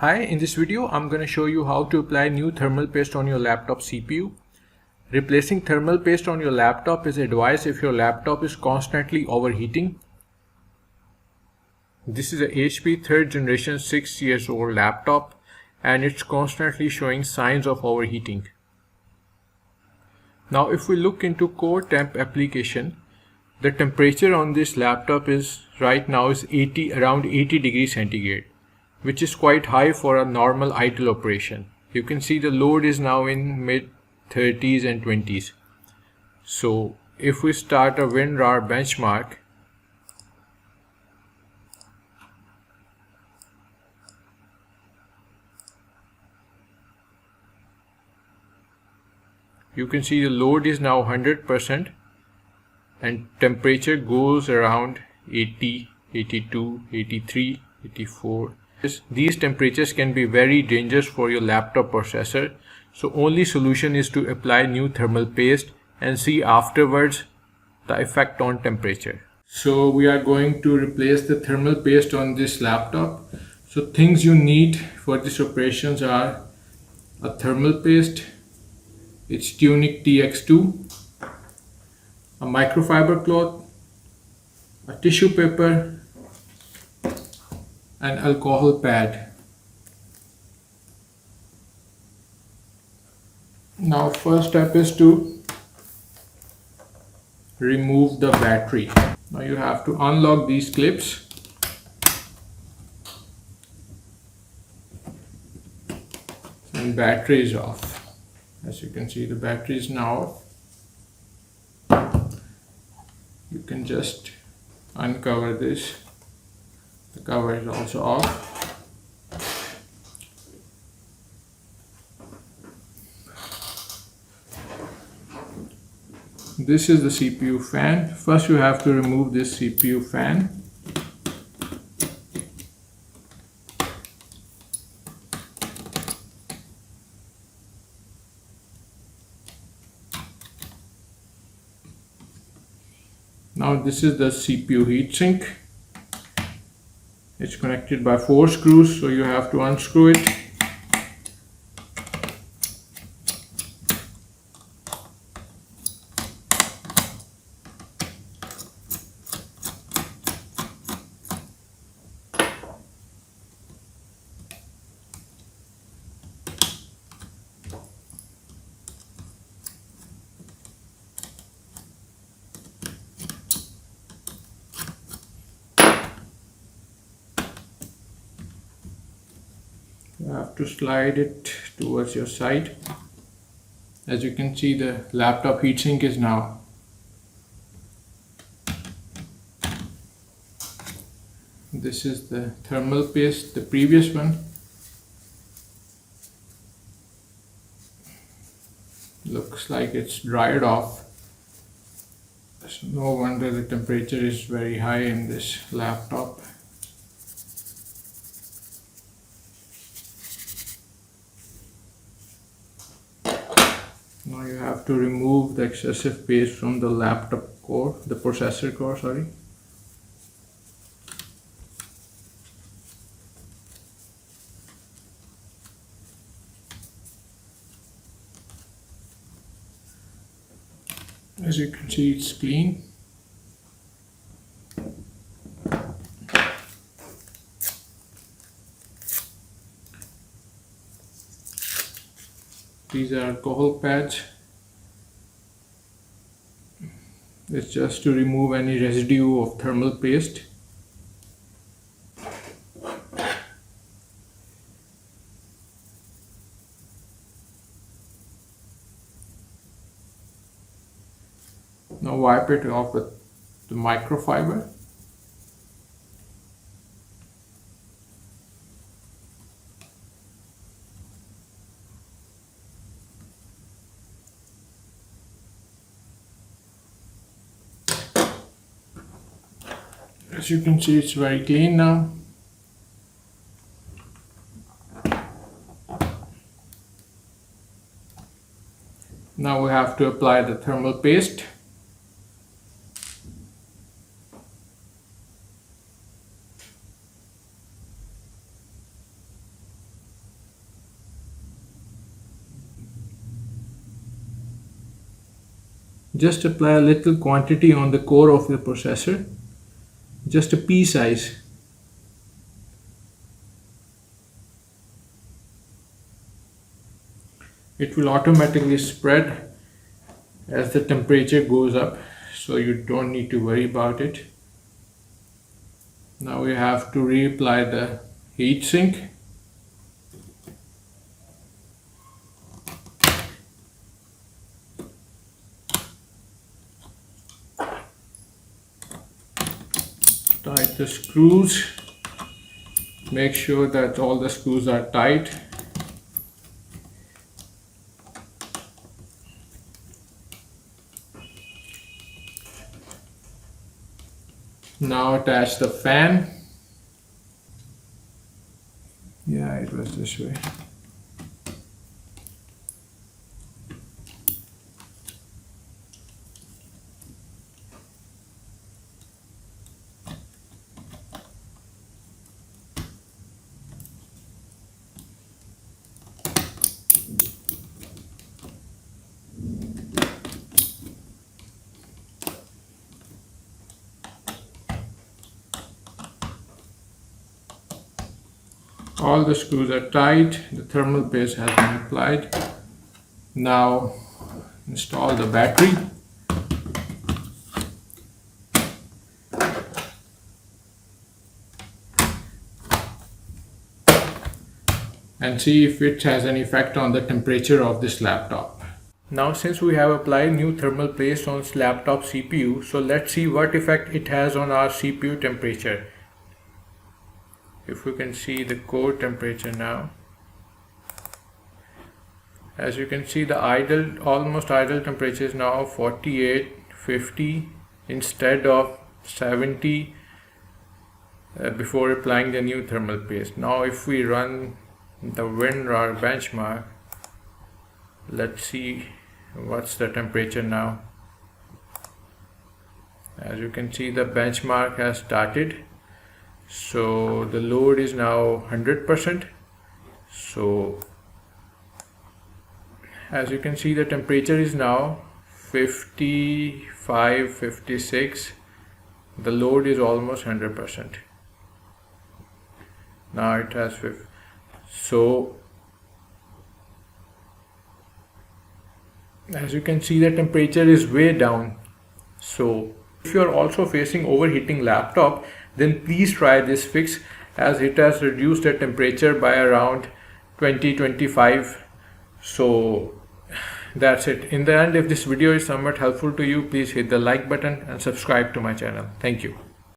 Hi, in this video I'm going to show you how to apply new thermal paste on your laptop CPU. Replacing thermal paste on your laptop is advised if your laptop is constantly overheating. This is a HP 3rd generation 6 years old laptop and it's constantly showing signs of overheating. Now if we look into core temp application, the temperature on this laptop is right now is around 80 degrees centigrade, which is quite high for a normal idle operation. You can see the load is now in mid 30s and 20s. So if we start a Winrar benchmark, you can see the load is now 100% and temperature goes around 80, 82, 83, 84. These temperatures can be very dangerous for your laptop processor, so only solution is to apply new thermal paste and see afterwards the effect on temperature. So we are going to replace the thermal paste on this laptop. So things you need for these operations are a thermal paste, it's Tunic TX2, a microfiber cloth, a tissue paper, an alcohol pad. Now first step is to remove the battery. Now you have to unlock these clips and battery is off. As you can see, the battery is now off. You can just uncover this. The cover is also off. This is the CPU fan. First you have to remove this CPU fan. Now this is the CPU heatsink. It's connected by 4 screws, so you have to unscrew it. You have to slide it towards your side. As you can see, the laptop heatsink is now this is the thermal paste, the previous one. Looks like it's dried off. So no wonder the temperature is very high in this laptop. Now you have to remove the excessive paste from the laptop core, the processor core, sorry. As you can see, it's clean. These are alcohol pads. It's just to remove any residue of thermal paste. Now wipe it off with the microfiber. As you can see, it's very clean now. Now we have to apply the thermal paste. Just apply a little quantity on the core of the processor, just a pea size. It will automatically spread as the temperature goes up, so you don't need to worry about it. Now we have to reapply the heat sink. Tight the screws. Make sure that all the screws are tight. Now attach the fan. Yeah, it was this way. All the screws are tight, the thermal paste has been applied. Now install the battery. And see if it has any effect on the temperature of this laptop. Now since we have applied new thermal paste on this laptop CPU, so let's see what effect it has on our CPU temperature. If we can see the core temperature now, as you can see, the almost idle temperature is now 48, 50 instead of 70 before applying the new thermal paste. Now if we run the Winrar Benchmark, let's see what's the temperature now. As you can see, the benchmark has started. So the load is now 100%. So as you can see, the temperature is now 55, 56. The load is almost 100%. Now it has 50. So as you can see, the temperature is way down. So if you are also facing overheating laptop, then please try this fix, as it has reduced the temperature by around 20-25. So that's it. In the end, if this video is somewhat helpful to you, please hit the like button and subscribe to my channel. Thank you.